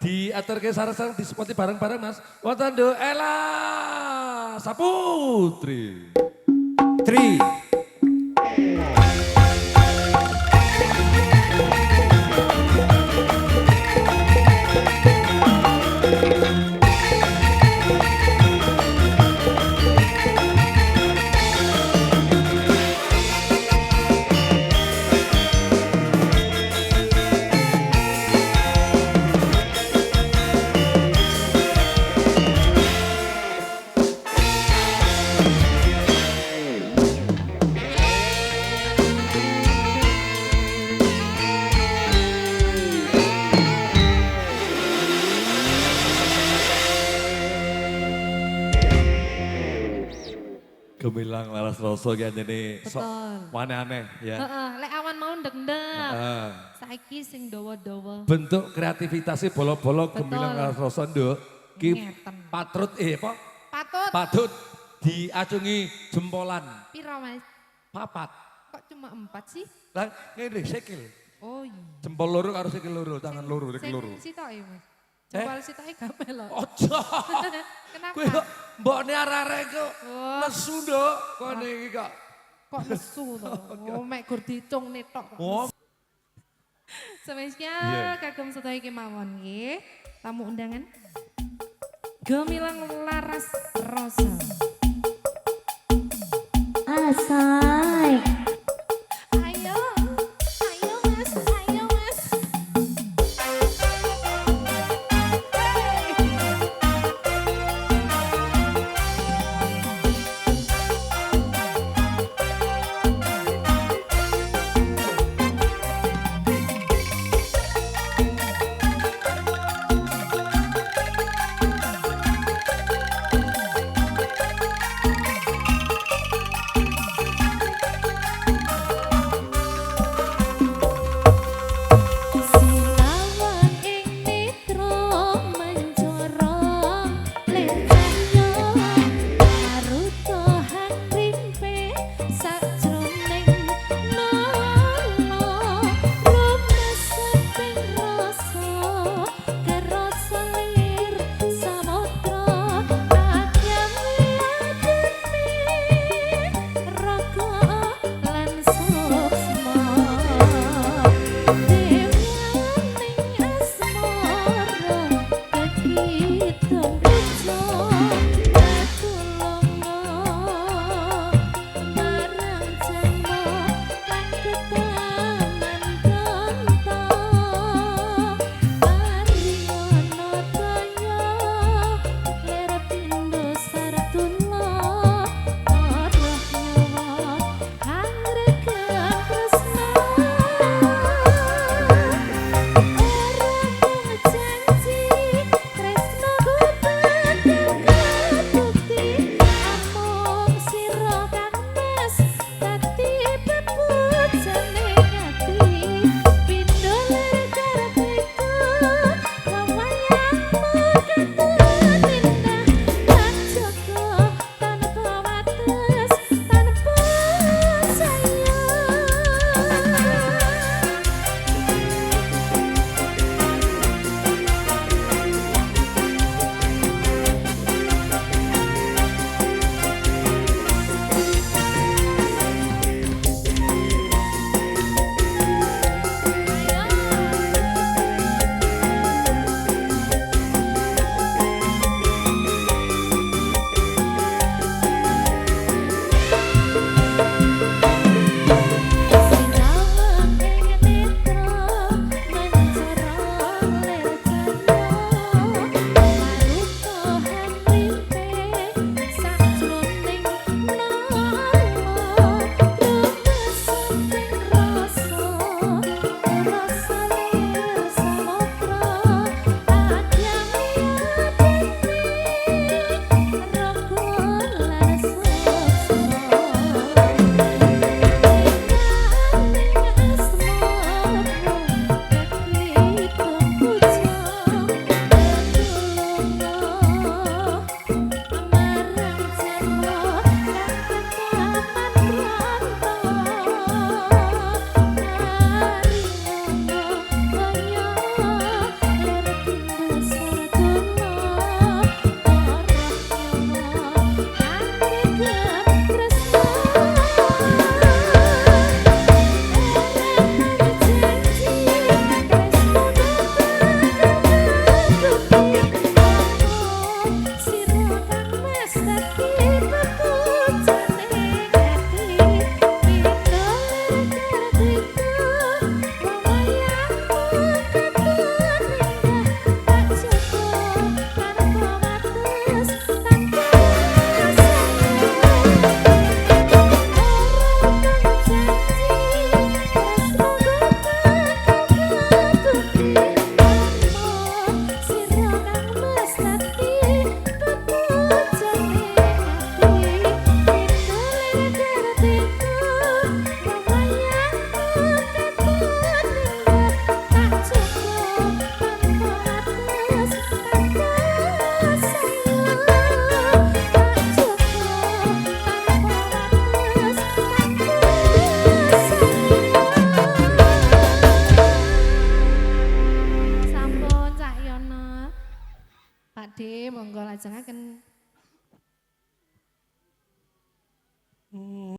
diaturke sareng-sareng disepoti bareng-bareng Mas. Wonten Do Ella Saputri. Tri. Gemilang laras rasa ki anjene sok aneh-aneh ya. Heeh, lek awan mau ndek-ndek. Saiki sing dawa-dawa. Bentuk kreativitasnya bolo-bolo Betul. gemilang laras rasa nduk. Ki Ngeten. patrut apa? Patut. Patut diacungi jempolan. Piro Mas? Papat. Kok cuma 4 sih? Lah ngene sikil. Oh iya. Jempol loro karo sikil loro, tangan loro, sikil loro. Sing sitoke Mas. Jempol sitoke gak melok. Ojo. Kenapa? Kowe kok mbokne arek-arek kok Wah. nesu nduk kene iki kok. Kok nesu to? Oh, mek gur dicung netok kok. Oh, Semestinya Iya. kagem sedaya kemawon nggih. Tamu undangan. Gemilang laras rasa. Asai. Ayo, ayo Mas, ayo Mas. Sinawan ing netra mencorong lencanyo maruta hangrimpe sajroning nala rumeseping rasa kerasa lir samudra adyang ladeni raga lan suksma Dewaning asmara kekitung reca katulunga marang jama lan ketaman kanta mari Pak D, monggo lajengaken.